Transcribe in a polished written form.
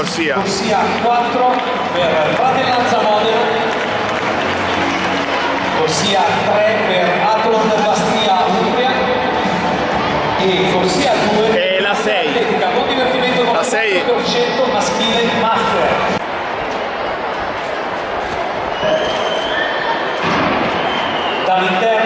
corsia. Corsia 4 per Fratellanza Modena, corsia 3 per Athlon Bastia Umbria e corsia 2 e la 6. Atletica con divertimento con la 6% maschile master. Dall'interno